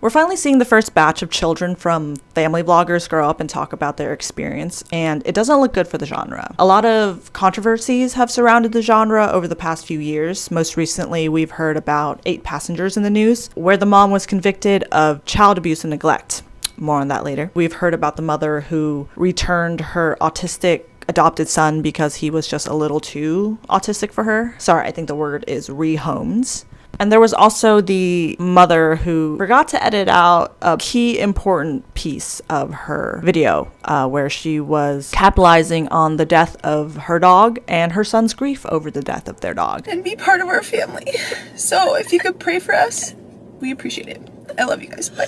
We're finally seeing the first batch of children from family vloggers grow up and talk about their experience, and it doesn't look good for the genre. A lot of controversies have surrounded the genre over the past few years. Most recently, we've heard about 8 Passengers in the news, where the mom was convicted of child abuse and neglect. More on that later. We've heard about the mother who returned her autistic adopted son because he was just a little too autistic for her. Sorry, I think the word is rehomed. And there was also the mother who forgot to edit out a key important piece of her video where she was capitalizing on the death of her dog and her son's grief over the death of their dog. And be part of our family. So if you could pray for us, we appreciate it. I love you guys. Bye.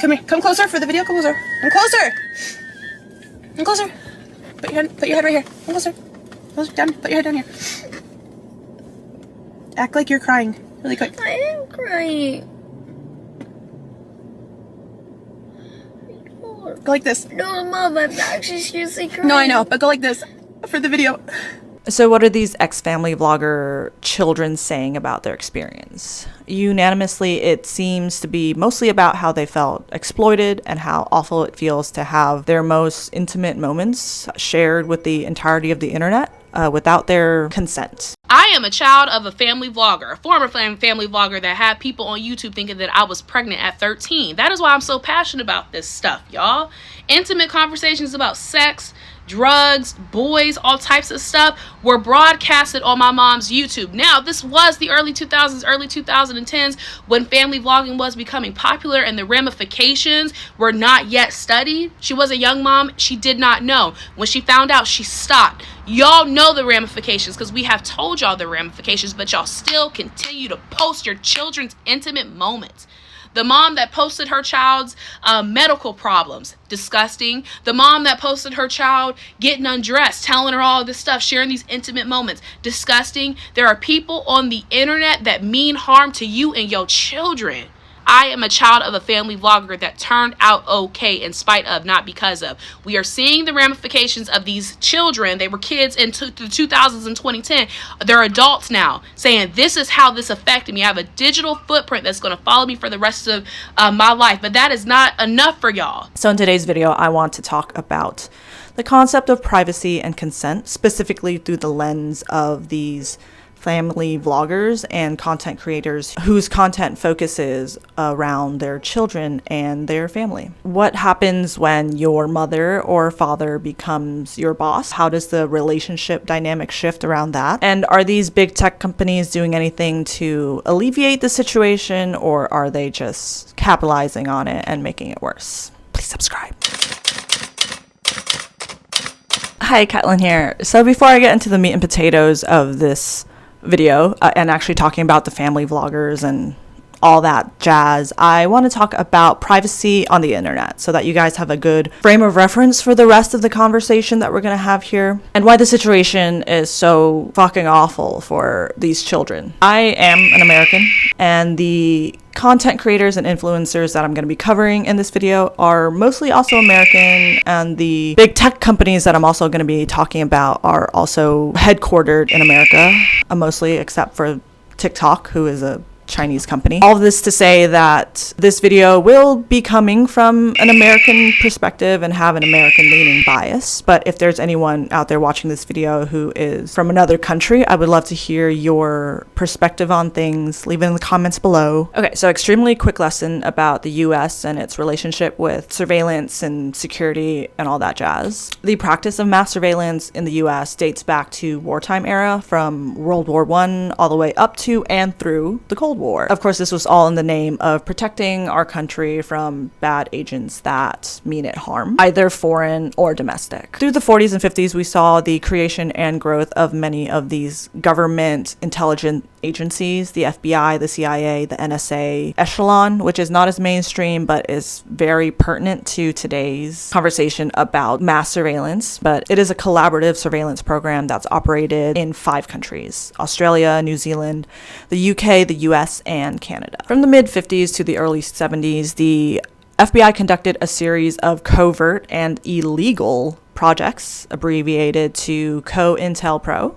Come here. Come closer for the video. Come closer. Come closer. Come closer. Put your head right here. Come closer. Closer. Down. Put your head down here. Act like you're crying really quick. I am crying. Go like this. No, Mom, I'm actually seriously crying. No, I know, but go like this for the video. So what are these ex-family vlogger children saying about their experience? Unanimously, it seems to be mostly about how they felt exploited and how awful it feels to have their most intimate moments shared with the entirety of the internet without their consent. I am a child of a family vlogger, a former family vlogger that had people on YouTube thinking that I was pregnant at 13. That is why I'm so passionate about this stuff, y'all. Intimate conversations about sex, drugs, boys, all types of stuff were broadcasted on my mom's YouTube. Now, this was the early 2000s, early 2010s when family vlogging was becoming popular and the ramifications were not yet studied. She was a young mom. She did not know. When she found out, she stopped. Y'all know the ramifications because we have told y'all the ramifications, but y'all still continue to post your children's intimate moments. The mom that posted her child's medical problems, disgusting. The mom that posted her child getting undressed, telling her all this stuff, sharing these intimate moments, disgusting. There are people on the internet that mean harm to you and your children. I am a child of a family vlogger that turned out okay in spite of, not because of. We are seeing the ramifications of these children. They were kids in the 2000s and 2010. They're adults now saying, this is how this affected me. I have a digital footprint that's going to follow me for the rest of my life. But that is not enough for y'all. So in today's video, I want to talk about the concept of privacy and consent, specifically through the lens of these family vloggers and content creators whose content focuses around their children and their family. What happens when your mother or father becomes your boss? How does the relationship dynamic shift around that? And are these big tech companies doing anything to alleviate the situation, or are they just capitalizing on it and making it worse? Please subscribe. Hi, Caitlin here. So before I get into the meat and potatoes of this video and actually talking about the family vloggers and all that jazz, I want to talk about privacy on the internet so that you guys have a good frame of reference for the rest of the conversation that we're going to have here, and why the situation is so fucking awful for these children. I am an American, and the content creators and influencers that I'm going to be covering in this video are mostly also American, and the big tech companies that I'm also going to be talking about are also headquartered in America, mostly, except for TikTok, who is a Chinese company. All of this to say that this video will be coming from an American perspective and have an American leaning bias. But if there's anyone out there watching this video who is from another country, I would love to hear your perspective on things. Leave it in the comments below. Okay, so extremely quick lesson about the US and its relationship with surveillance and security and all that jazz. The practice of mass surveillance in the US dates back to wartime era, from World War I all the way up to and through the Cold War. Of course, this was all in the name of protecting our country from bad agents that mean it harm, either foreign or domestic. Through the 40s and 50s, we saw the creation and growth of many of these government intelligence agencies, the FBI, the CIA, the NSA, Echelon, which is not as mainstream but is very pertinent to today's conversation about mass surveillance. But it is a collaborative surveillance program that's operated in 5 countries: Australia, New Zealand, the UK, the US, and Canada. From the mid-50s to the early 70s, the FBI conducted a series of covert and illegal projects, abbreviated to COINTELPRO,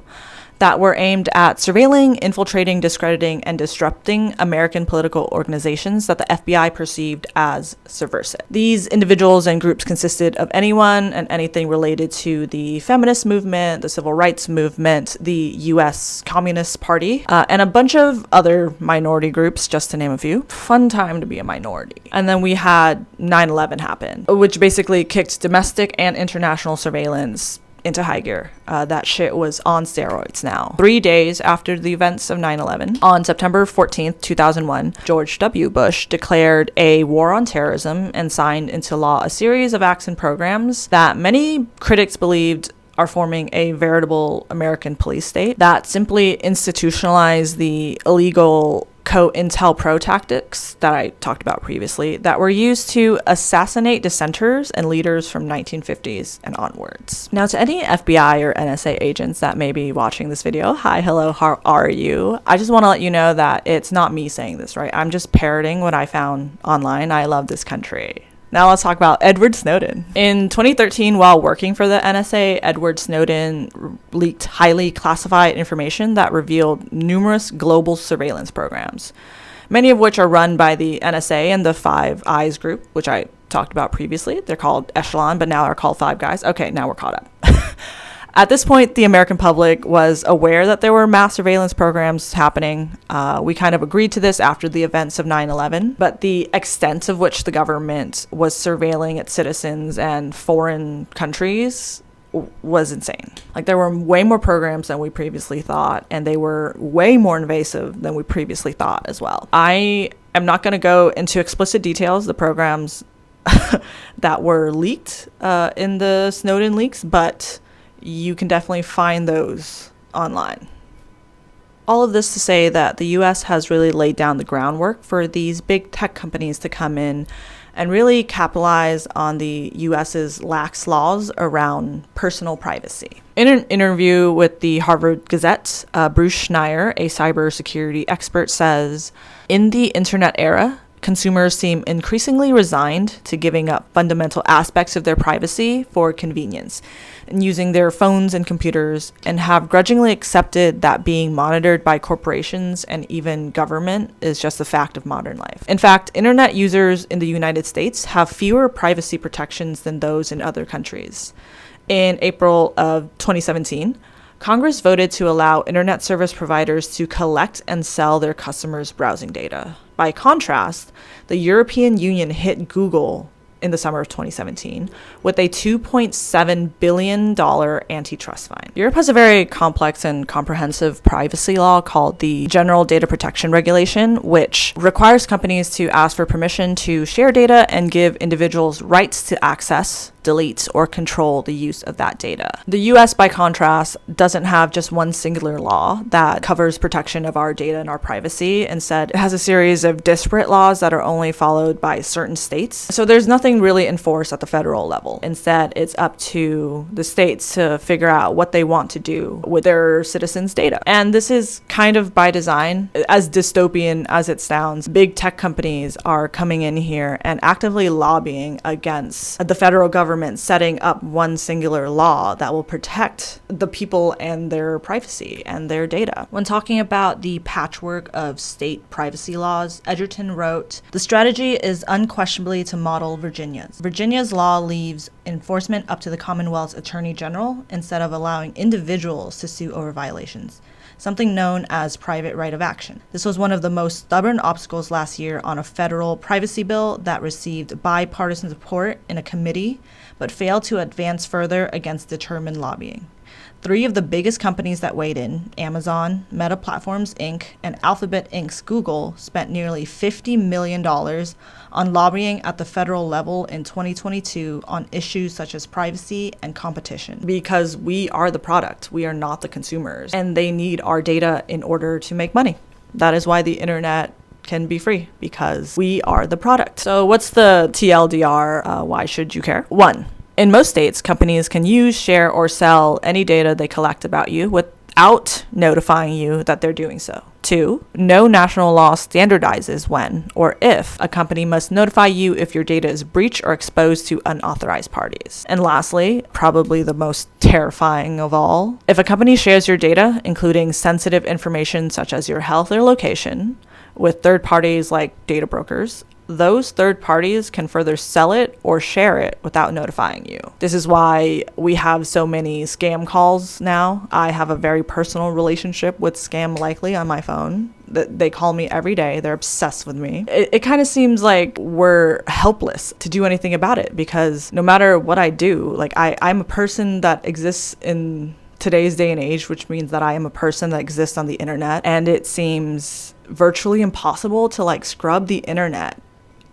that were aimed at surveilling, infiltrating, discrediting, and disrupting American political organizations that the FBI perceived as subversive. These individuals and groups consisted of anyone and anything related to the feminist movement, the civil rights movement, the U.S. Communist Party, and a bunch of other minority groups, just to name a few. Fun time to be a minority. And then we had 9/11 happen, which basically kicked domestic and international surveillance into high gear. That shit was on steroids now. 3 days after the events of 9/11, on September 14th, 2001, George W. Bush declared a war on terrorism and signed into law a series of acts and programs that many critics believed are forming a veritable American police state that simply institutionalized the illegal COINTELPRO tactics that I talked about previously that were used to assassinate dissenters and leaders from 1950s and onwards. Now, to any FBI or NSA agents that may be watching this video, hi, hello, how are you? I just want to let you know that it's not me saying this, right? I'm just parroting what I found online. I love this country. Now let's talk about Edward Snowden. In 2013, while working for the NSA, Edward Snowden leaked highly classified information that revealed numerous global surveillance programs, many of which are run by the NSA and the Five Eyes group, which I talked about previously. They're called Echelon, but now are called Five Guys. Okay, now we're caught up. At this point, the American public was aware that there were mass surveillance programs happening. We kind of agreed to this after the events of 9/11, but the extent of which the government was surveilling its citizens and foreign countries was insane. Like, there were way more programs than we previously thought, and they were way more invasive than we previously thought as well. I am not going to go into explicit details, the programs that were leaked in the Snowden leaks, but you can definitely find those online. All of this to say that the US has really laid down the groundwork for these big tech companies to come in and really capitalize on the US's lax laws around personal privacy. In an interview with the Harvard Gazette, Bruce Schneier, a cybersecurity expert, says, "In the internet era, consumers seem increasingly resigned to giving up fundamental aspects of their privacy for convenience and using their phones and computers, and have grudgingly accepted that being monitored by corporations and even government is just a fact of modern life. In fact, internet users in the United States have fewer privacy protections than those in other countries." In April of 2017, Congress voted to allow internet service providers to collect and sell their customers' browsing data. By contrast, the European Union hit Google in the summer of 2017 with a $2.7 billion antitrust fine. Europe has a very complex and comprehensive privacy law called the General Data Protection Regulation, which requires companies to ask for permission to share data and give individuals rights to access, delete, or control the use of that data. The US, by contrast, doesn't have just one singular law that covers protection of our data and our privacy. Instead, it has a series of disparate laws that are only followed by certain states. So there's nothing really enforced at the federal level. Instead, it's up to the states to figure out what they want to do with their citizens' data. And this is kind of by design. As dystopian as it sounds, big tech companies are coming in here and actively lobbying against the federal government setting up one singular law that will protect the people and their privacy and their data. When talking about the patchwork of state privacy laws, Edgerton wrote, "The strategy is unquestionably to model Virginia's. Virginia's law leaves enforcement up to the Commonwealth's Attorney General instead of allowing individuals to sue over violations, something known as private right of action. This was one of the most stubborn obstacles last year on a federal privacy bill that received bipartisan support in a committee, but failed to advance further against determined lobbying. 3 of the biggest companies that weighed in, Amazon, Meta Platforms Inc., and Alphabet Inc.'s Google, spent nearly $50 million on lobbying at the federal level in 2022 on issues such as privacy and competition. Because we are the product, we are not the consumers, and they need our data in order to make money. That is why the internet can be free, because we are the product." So what's the TLDR? Why should you care? 1. In most states, companies can use, share, or sell any data they collect about you without notifying you that they're doing so. 2, no national law standardizes when or if a company must notify you if your data is breached or exposed to unauthorized parties. And lastly, probably the most terrifying of all, if a company shares your data, including sensitive information such as your health or location, with third parties like data brokers, those third parties can further sell it or share it without notifying you. This is why we have so many scam calls now. I have a very personal relationship with Scam Likely on my phone. They call me every day. They're obsessed with me. It kind of seems like we're helpless to do anything about it, because no matter what I do, like I'm a person that exists in today's day and age, which means that I am a person that exists on the internet, and it seems virtually impossible to like scrub the internet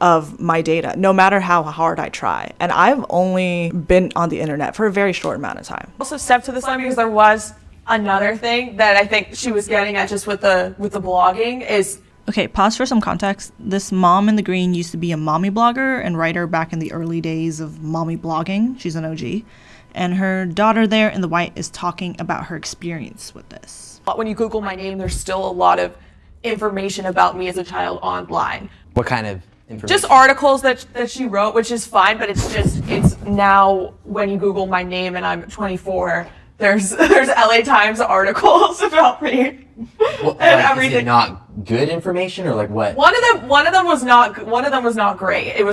of my data, no matter how hard I try. And I've only been on the internet for a very short amount of time. Also step to this line, because there was another thing that I think she was getting at just with the blogging is. Okay, pause for some context. This mom in the green used to be a mommy blogger and writer back in the early days of mommy blogging. She's an OG. And her daughter there in the white is talking about her experience with this. When you Google my name, there's still a lot of information about me as a child online. What kind of information? Just articles that she wrote, which is fine, but it's now when you Google my name and I'm 24, there's LA Times articles about me. Well, and like, everything. Is it not good information, or like what? One of them was not great. It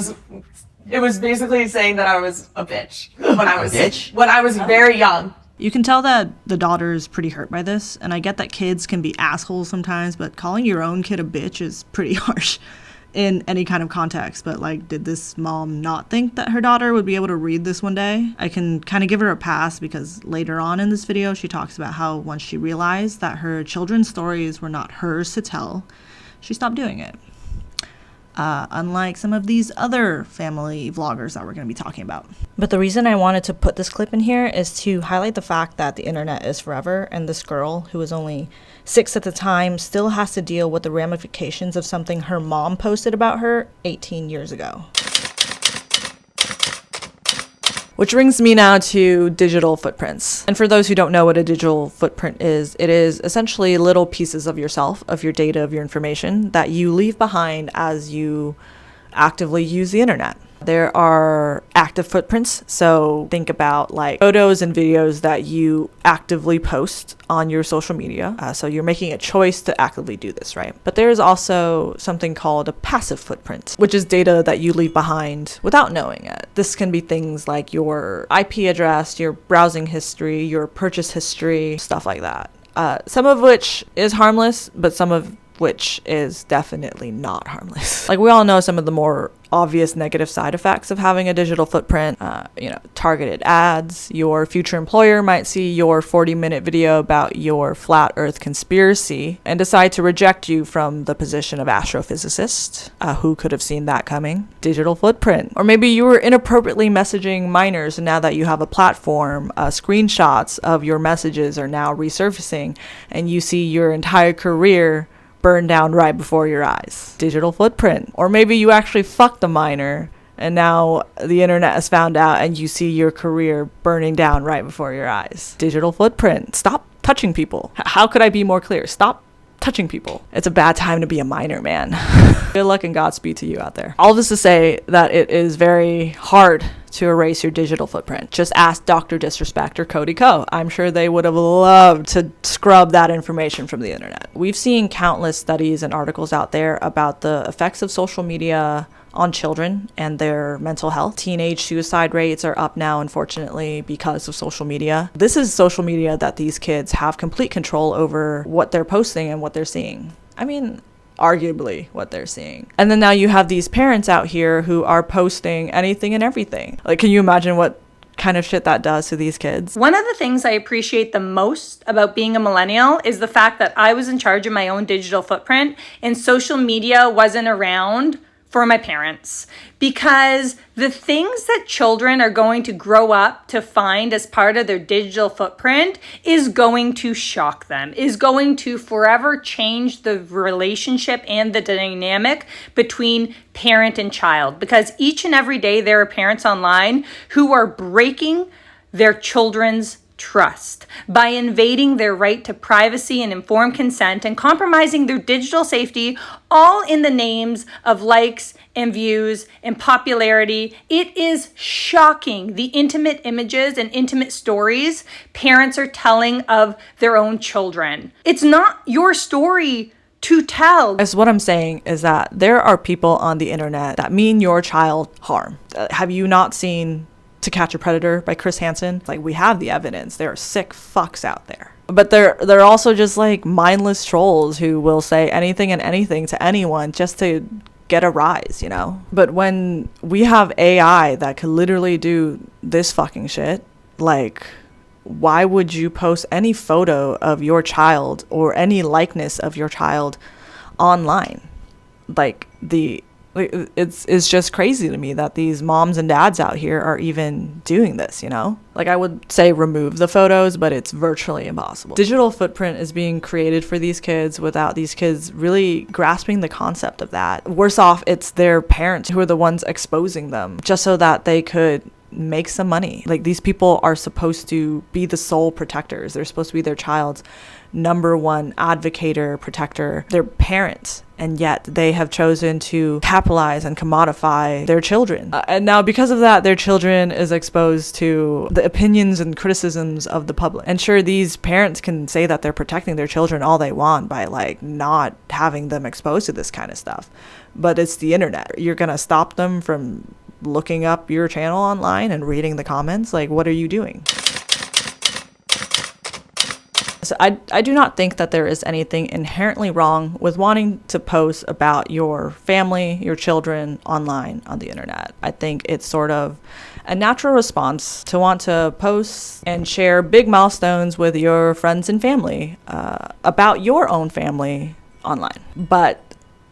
was basically saying that I was a bitch when I was very young. You can tell that the daughter is pretty hurt by this, and I get that kids can be assholes sometimes, but calling your own kid a bitch is pretty harsh in any kind of context. But like, did this mom not think that her daughter would be able to read this one day? I can kind of give her a pass, because later on in this video she talks about how once she realized that her children's stories were not hers to tell, she stopped doing it. Unlike some of these other family vloggers that we're going to be talking about. But the reason I wanted to put this clip in here is to highlight the fact that the internet is forever, and this girl, who was only 6 at the time, still has to deal with the ramifications of something her mom posted about her 18 years ago. Which brings me now to digital footprints. And for those who don't know what a digital footprint is, it is essentially little pieces of yourself, of your data, of your information that you leave behind as you actively use the internet. There are active footprints, so think about like photos and videos that you actively post on your social media. So you're making a choice to actively do this, right? But there is also something called a passive footprint, which is data that you leave behind without knowing it. This can be things like your IP address, your browsing history, your purchase history, stuff like that. Some of which is harmless, but some of which is definitely not harmless. Like, we all know some of the more obvious negative side effects of having a digital footprint. Targeted ads. Your future employer might see your 40-minute video about your flat earth conspiracy and decide to reject you from the position of astrophysicist. Who could have seen that coming? Digital footprint. Or maybe you were inappropriately messaging minors, and now that you have a platform, screenshots of your messages are now resurfacing, and you see your entire career burned down right before your eyes. Digital footprint. Or maybe you actually fucked a minor, and now the internet has found out and you see your career burning down right before your eyes. Digital footprint. Stop touching people. How could I be more clear? Stop touching people. It's a bad time to be a minor, man. Good luck and Godspeed to you out there. All this to say that it is very hard to erase your digital footprint. Just ask Dr. Disrespect or Cody Ko. I'm sure they would have loved to scrub that information from the internet. We've seen countless studies and articles out there about the effects of social media on children and their mental health. Teenage suicide rates are up now, unfortunately, because of social media. This is social media that these kids have complete control over what they're posting and what they're seeing. I mean, arguably what they're seeing. And then now you have these parents out here who are posting anything and everything. Like, can you imagine what kind of shit that does to these kids? One of the things I appreciate the most about being a millennial is the fact that I was in charge of my own digital footprint and social media wasn't around for my parents, because the things that children are going to grow up to find as part of their digital footprint is going to shock them, is going to forever change the relationship and the dynamic between parent and child, because each and every day there are parents online who are breaking their children's trust by invading their right to privacy and informed consent and compromising their digital safety, all in the names of likes and views and popularity. It is shocking the intimate images and intimate stories parents are telling of their own children. It's not your story to tell. As what I'm saying is that there are people on the internet that mean your child harm. Have you not seen To Catch a Predator by Chris Hansen? Like, we have the evidence. There are sick fucks out there. But they're also just like mindless trolls who will say anything and anything to anyone just to get a rise, you know? But when we have AI that could literally do this fucking shit, like, why would you post any photo of your child or any likeness of your child online? Like, it's just crazy to me that these moms and dads out here are even doing this, you know? Like, I would say remove the photos, but it's virtually impossible. Digital footprint is being created for these kids without these kids really grasping the concept of that. Worse off, it's their parents who are the ones exposing them just so that they could make some money. Like, these people are supposed to be the sole protectors. They're supposed to be their child's number one advocator, protector, their parents, and yet they have chosen to capitalize and commodify their children. And now because of that, their children is exposed to the opinions and criticisms of the public. And sure, these parents can say that they're protecting their children all they want by like not having them exposed to this kind of stuff. But it's the internet. You're gonna stop them from looking up your channel online and reading the comments? Like, what are you doing? So I do not think that there is anything inherently wrong with wanting to post about your family, your children online on the internet. I think it's sort of a natural response to want to post and share big milestones with your friends and family about your own family online. But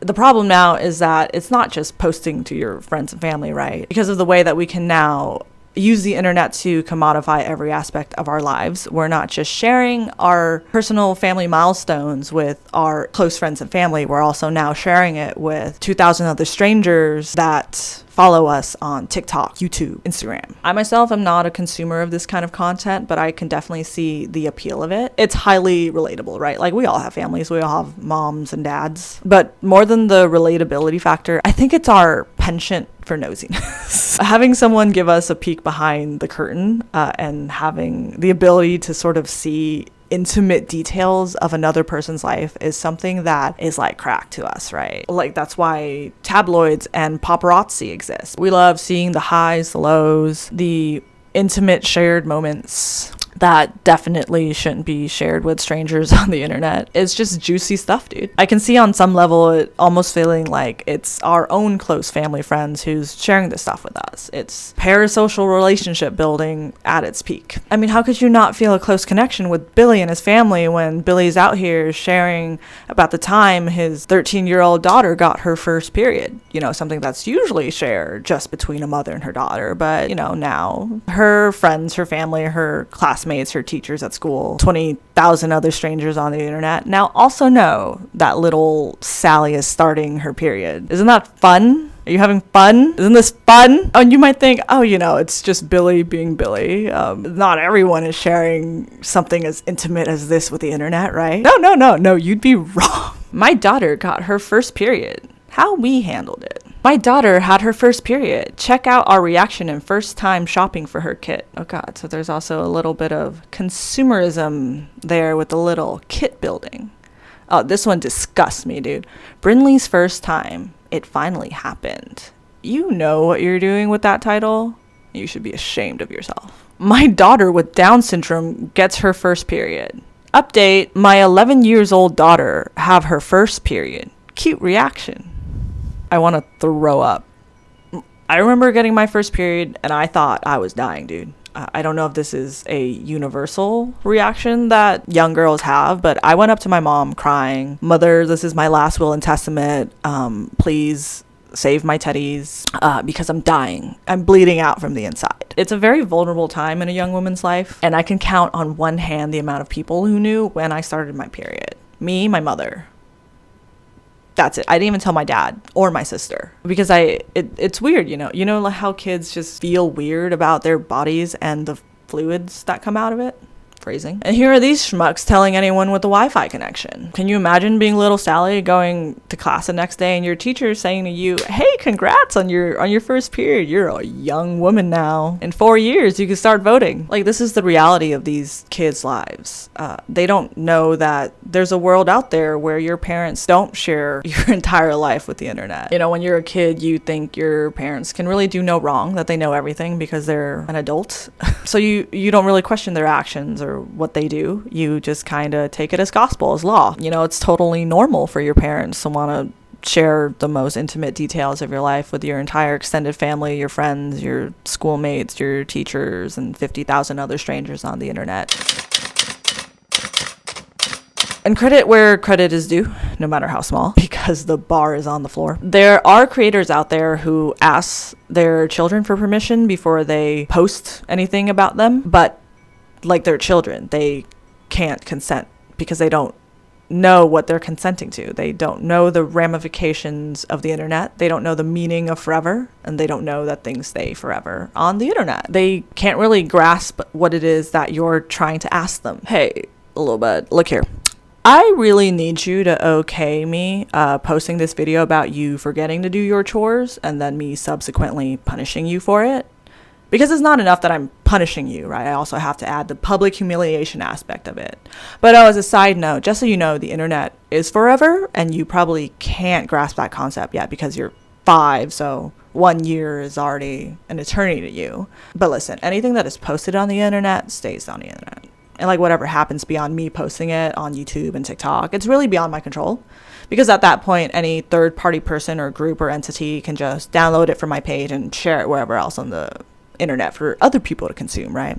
the problem now is that it's not just posting to your friends and family, right? Because of the way that we can now use the internet to commodify every aspect of our lives. We're not just sharing our personal family milestones with our close friends and family. We're also now sharing it with 2,000 other strangers that follow us on TikTok, YouTube, Instagram. I myself am not a consumer of this kind of content, but I can definitely see the appeal of it. It's highly relatable, right? Like, we all have families, we all have moms and dads. But more than the relatability factor, I think it's our penchant for nosiness. Having someone give us a peek behind the curtain and having the ability to sort of see intimate details of another person's life is something that is like crack to us, right? Like, that's why tabloids and paparazzi exist. We love seeing the highs, the lows, the intimate shared moments that definitely shouldn't be shared with strangers on the internet. It's just juicy stuff, dude. I can see on some level it almost feeling like it's our own close family friends who's sharing this stuff with us. It's parasocial relationship building at its peak. I mean, how could you not feel a close connection with Billy and his family when Billy's out here sharing about the time his 13-year-old daughter got her first period? You know, something that's usually shared just between a mother and her daughter. But, you know, now her friends, her family, her classmates, her teachers at school, 20,000 other strangers on the internet now also know that little Sally is starting her period. Isn't that fun? Are you having fun? Isn't this fun? Oh, and you might think, oh, you know, it's just Billy being Billy. Not everyone is sharing something as intimate as this with the internet, right? No, you'd be wrong. My daughter got her first period. How we handled it. My daughter had her first period. Check out our reaction and first time shopping for her kit. Oh God, so there's also a little bit of consumerism there with the little kit building. Oh, this one disgusts me, dude. Brinley's first time. It finally happened. You know what you're doing with that title? You should be ashamed of yourself. My daughter with Down syndrome gets her first period. Update, my 11 years old daughter have her first period. Cute reaction. I want to throw up. I remember getting my first period and I thought I was dying, dude. I don't know if this is a universal reaction that young girls have, but I went up to my mom crying, "Mother, this is my last will and testament. Please save my teddies because I'm dying. I'm bleeding out from the inside." It's a very vulnerable time in a young woman's life, and I can count on one hand the amount of people who knew when I started my period. Me, my mother. That's it. I didn't even tell my dad or my sister because it's weird, you know how kids just feel weird about their bodies and the fluids that come out of it. paraphrasing. And here are these schmucks telling anyone with a Wi-Fi connection. Can you imagine being little Sally going to class the next day and your teacher saying to you, hey, congrats on your first period. You're a young woman now. In 4 years, you can start voting. Like, this is the reality of these kids' lives. They don't know that there's a world out there where your parents don't share your entire life with the internet. You know, when you're a kid, you think your parents can really do no wrong, that they know everything because they're an adult. So you don't really question their actions or what they do. You just kind of take it as gospel, as law. You know, it's totally normal for your parents to want to share the most intimate details of your life with your entire extended family, your friends, your schoolmates, your teachers, and 50,000 other strangers on the internet. And credit where credit is due, no matter how small, because the bar is on the floor. There are creators out there who ask their children for permission before they post anything about them, but like their children, they can't consent because they don't know what they're consenting to. They don't know the ramifications of the internet. They don't know the meaning of forever, and they don't know that things stay forever on the internet. They can't really grasp what it is that you're trying to ask them. Hey, a little bit, look here. I really need you to okay me posting this video about you forgetting to do your chores and then me subsequently punishing you for it. Because it's not enough that I'm punishing you, right? I also have to add the public humiliation aspect of it. But as a side note, just so you know, the internet is forever, and you probably can't grasp that concept yet because you're 5, so 1 year is already an eternity to you. But listen, anything that is posted on the internet stays on the internet. And like whatever happens beyond me posting it on YouTube and TikTok, it's really beyond my control. Because at that point, any third-party person or group or entity can just download it from my page and share it wherever else on the internet for other people to consume, right?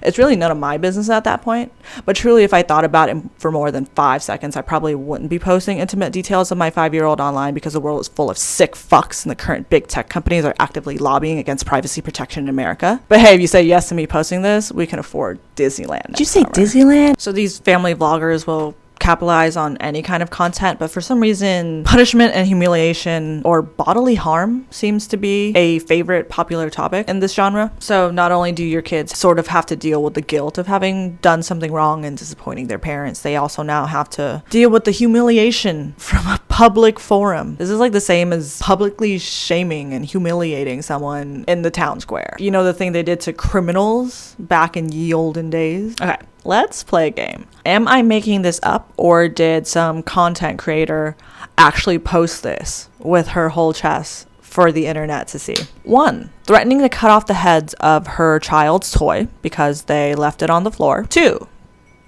It's really none of my business at that point. But truly, if I thought about it for more than 5 seconds, I probably wouldn't be posting intimate details of my 5-year-old online, because the world is full of sick fucks and the current big tech companies are actively lobbying against privacy protection in America. But hey, if you say yes to me posting this, we can afford Disneyland. Did you say Disneyland? So these family vloggers will capitalize on any kind of content, but for some reason punishment and humiliation or bodily harm seems to be a favorite popular topic in this genre. So not only do your kids sort of have to deal with the guilt of having done something wrong and disappointing their parents, they also now have to deal with the humiliation from a public forum. This is like the same as publicly shaming and humiliating someone in the town square. You know, the thing they did to criminals back in ye olden days? Okay, let's play a game. Am I making this up, or did some content creator actually post this with her whole chest for the internet to see? 1, threatening to cut off the heads of her child's toy because they left it on the floor. 2,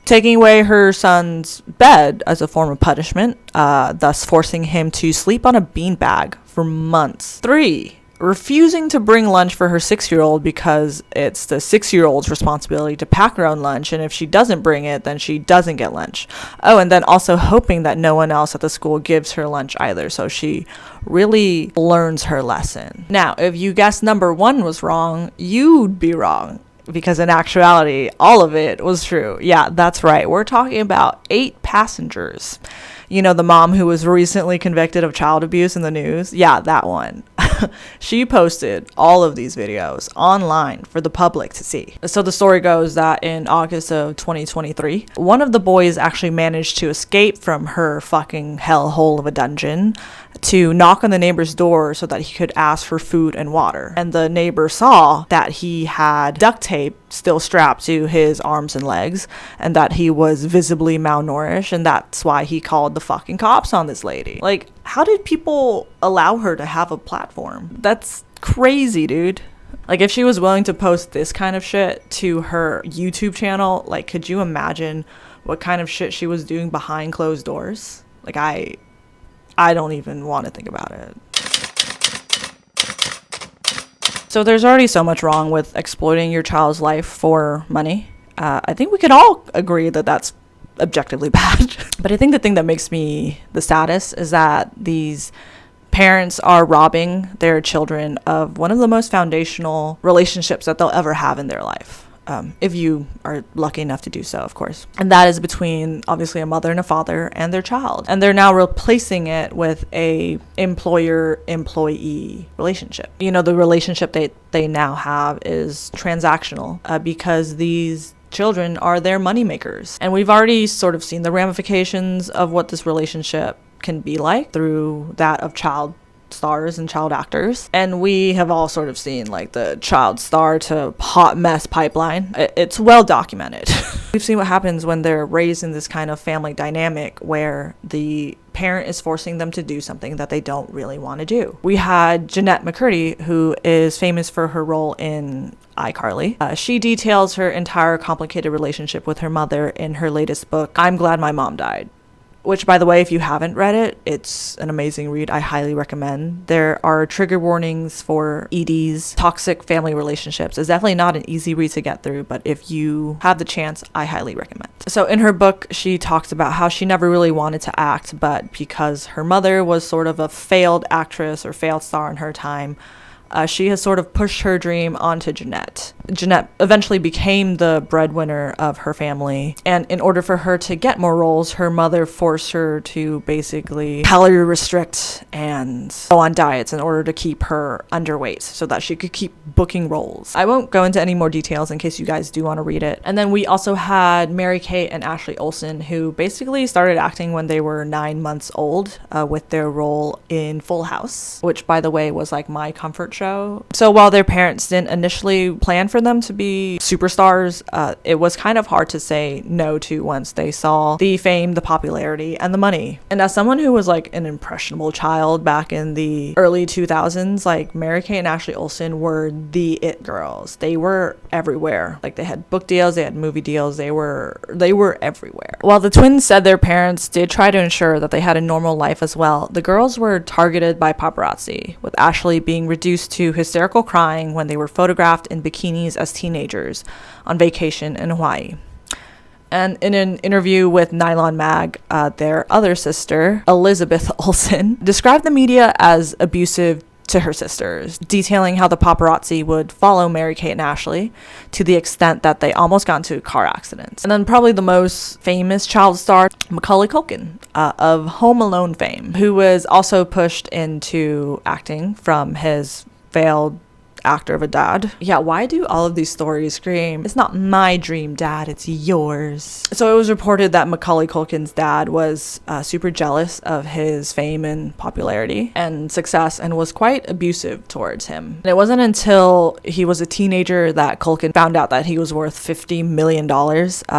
taking away her son's bed as a form of punishment, thus forcing him to sleep on a beanbag for months. 3, refusing to bring lunch for her 6-year-old because it's the 6-year-old's responsibility to pack her own lunch, and if she doesn't bring it, then she doesn't get lunch. Oh, and then also hoping that no one else at the school gives her lunch either, so she really learns her lesson. Now, if you guessed number 1 was wrong, you'd be wrong, because in actuality, all of it was true. Yeah, that's right. We're talking about 8 passengers. You know, the mom who was recently convicted of child abuse in the news? Yeah, that one. She posted all of these videos online for the public to see. So the story goes that in August of 2023, one of the boys actually managed to escape from her fucking hellhole of a dungeon to knock on the neighbor's door so that he could ask for food and water. And the neighbor saw that he had duct tape still strapped to his arms and legs, and that he was visibly malnourished, and that's why he called the fucking cops on this lady. Like, how did people allow her to have a platform? That's crazy, dude. Like, if she was willing to post this kind of shit to her YouTube channel, like, could you imagine what kind of shit she was doing behind closed doors? Like, I don't even want to think about it. So there's already so much wrong with exploiting your child's life for money. I think we can all agree that that's objectively bad. But I think the thing that makes me the saddest is that these parents are robbing their children of one of the most foundational relationships that they'll ever have in their life. If you are lucky enough to do so, of course. And that is between, obviously, a mother and a father and their child. And they're now replacing it with a employer-employee relationship. You know, the relationship they now have is transactional because these children are their moneymakers. And we've already sort of seen the ramifications of what this relationship can be like through that of child stars and child actors. And we have all sort of seen like the child star to hot mess pipeline. It's well documented. We've seen what happens when they're raised in this kind of family dynamic where the parent is forcing them to do something that they don't really want to do. We had Jeanette McCurdy, who is famous for her role in iCarly. She details her entire complicated relationship with her mother in her latest book, I'm Glad My Mom Died. Which, by the way, if you haven't read it, it's an amazing read. I highly recommend. There are trigger warnings for EDs, toxic family relationships. It's definitely not an easy read to get through, but if you have the chance, I highly recommend. So in her book, she talks about how she never really wanted to act, but because her mother was sort of a failed actress or failed star in her time, she has sort of pushed her dream onto Jeanette. Jeanette eventually became the breadwinner of her family, and in order for her to get more roles, her mother forced her to basically calorie restrict and go on diets in order to keep her underweight so that she could keep booking roles. I won't go into any more details in case you guys do want to read it. And then we also had Mary-Kate and Ashley Olsen, who basically started acting when they were 9 months old with their role in Full House, which, by the way, was like my comfort show. So while their parents didn't initially plan for them to be superstars, it was kind of hard to say no to once they saw the fame, the popularity, and the money. And as someone who was like an impressionable child back in the early 2000s, like Mary-Kate and Ashley Olsen were the it girls. They were everywhere. Like they had book deals, they had movie deals, they were everywhere. While the twins said their parents did try to ensure that they had a normal life as well, the girls were targeted by paparazzi, with Ashley being reduced to hysterical crying when they were photographed in bikinis as teenagers on vacation in Hawaii. And in an interview with Nylon Mag, their other sister, Elizabeth Olsen, described the media as abusive to her sisters, detailing how the paparazzi would follow Mary-Kate and Ashley to the extent that they almost got into car accidents. And then probably the most famous child star, Macaulay Culkin, of Home Alone fame, who was also pushed into acting from his failed actor of a dad. Yeah, why do all of these stories scream, it's not my dream dad, it's yours? So it was reported that Macaulay Culkin's dad was super jealous of his fame and popularity and success and was quite abusive towards him. And it wasn't until he was a teenager that Culkin found out that he was worth $50 million.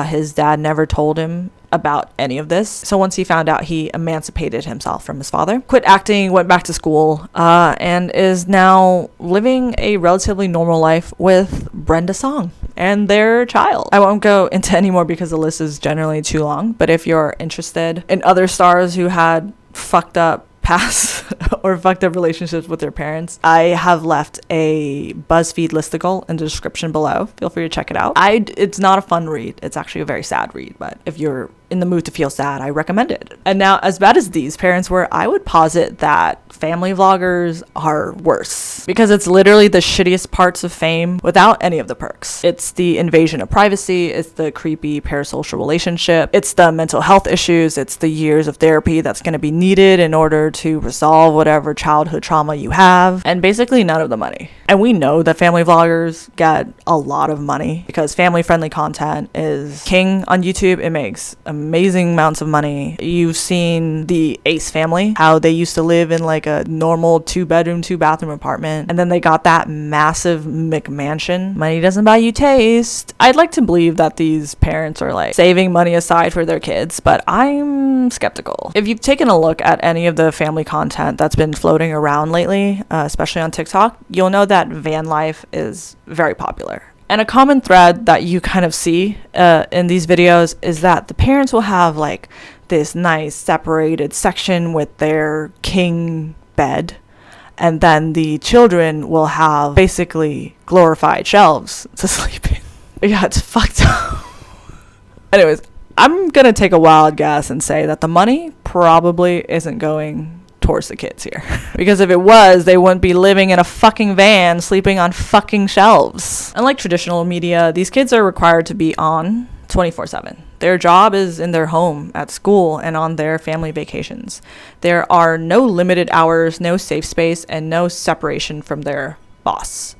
His dad never told him about any of this. So once he found out, he emancipated himself from his father, quit acting, went back to school, and is now living a relatively normal life with Brenda Song and their child. I won't go into any more because the list is generally too long, but if you're interested in other stars who had fucked up past or fucked up relationships with their parents, I have left a BuzzFeed listicle in the description below. Feel free to check it out. It's not a fun read. It's actually a very sad read, but if you're in the mood to feel sad, I recommend it. And now, as bad as these parents were, I would posit that family vloggers are worse, because it's literally the shittiest parts of fame without any of the perks. It's the invasion of privacy, it's the creepy parasocial relationship, it's the mental health issues, it's the years of therapy that's going to be needed in order to resolve whatever childhood trauma you have, and basically none of the money. And we know that family vloggers get a lot of money because family-friendly content is king on YouTube. It makes amazing amounts of money. You've seen the Ace family, how they used to live in like a normal 2-bedroom, 2-bathroom apartment, and then they got that massive McMansion. Money doesn't buy you taste. I'd like to believe that these parents are like saving money aside for their kids, but I'm skeptical. If you've taken a look at any of the family content that's been floating around lately, especially on TikTok, you'll know that van life is very popular. And a common thread that you kind of see in these videos is that the parents will have like this nice separated section with their king bed, and then the children will have basically glorified shelves to sleep in. Yeah, it's fucked up. Anyways, I'm gonna take a wild guess and say that the money probably isn't going towards the kids here, because if it was, they wouldn't be living in a fucking van sleeping on fucking shelves. Unlike traditional media, these kids are required to be on 24/7. Their job is in their home, at school, and on their family vacations. There are no limited hours, no safe space, and no separation from their boss.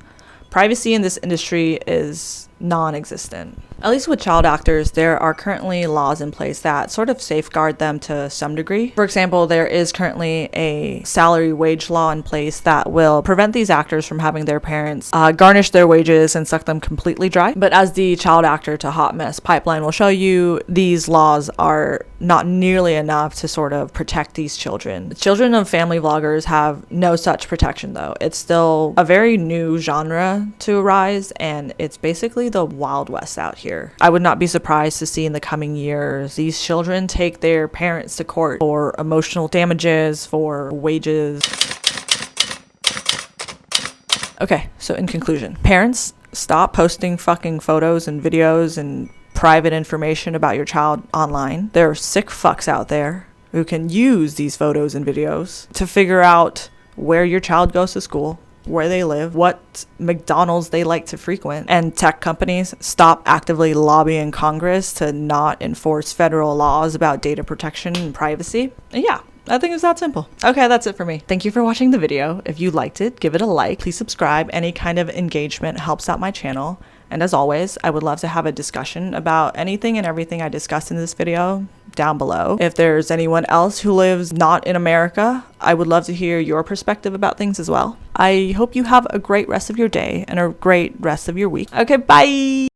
Privacy in this industry is non-existent. At least with child actors, there are currently laws in place that sort of safeguard them to some degree. For example, there is currently a salary wage law in place that will prevent these actors from having their parents garnish their wages and suck them completely dry. But as the child actor to Hot Mess pipeline will show you, these laws are not nearly enough to sort of protect these children. Children of family vloggers have no such protection though. It's still a very new genre to arise, and it's basically the Wild West out here. I would not be surprised to see in the coming years these children take their parents to court for emotional damages, for wages. Okay, so in conclusion, parents, stop posting fucking photos and videos and private information about your child online. There are sick fucks out there who can use these photos and videos to figure out where your child goes to school, where they live, what McDonald's they like to frequent. And tech companies, stop actively lobbying Congress to not enforce federal laws about data protection and privacy. And yeah, I think it's that simple. Okay, that's it for me. Thank you for watching the video. If you liked it, give it a like. Please subscribe. Any kind of engagement helps out my channel. And as always, I would love to have a discussion about anything and everything I discussed in this video down below. If there's anyone else who lives not in America, I would love to hear your perspective about things as well. I hope you have a great rest of your day and a great rest of your week. Okay, bye!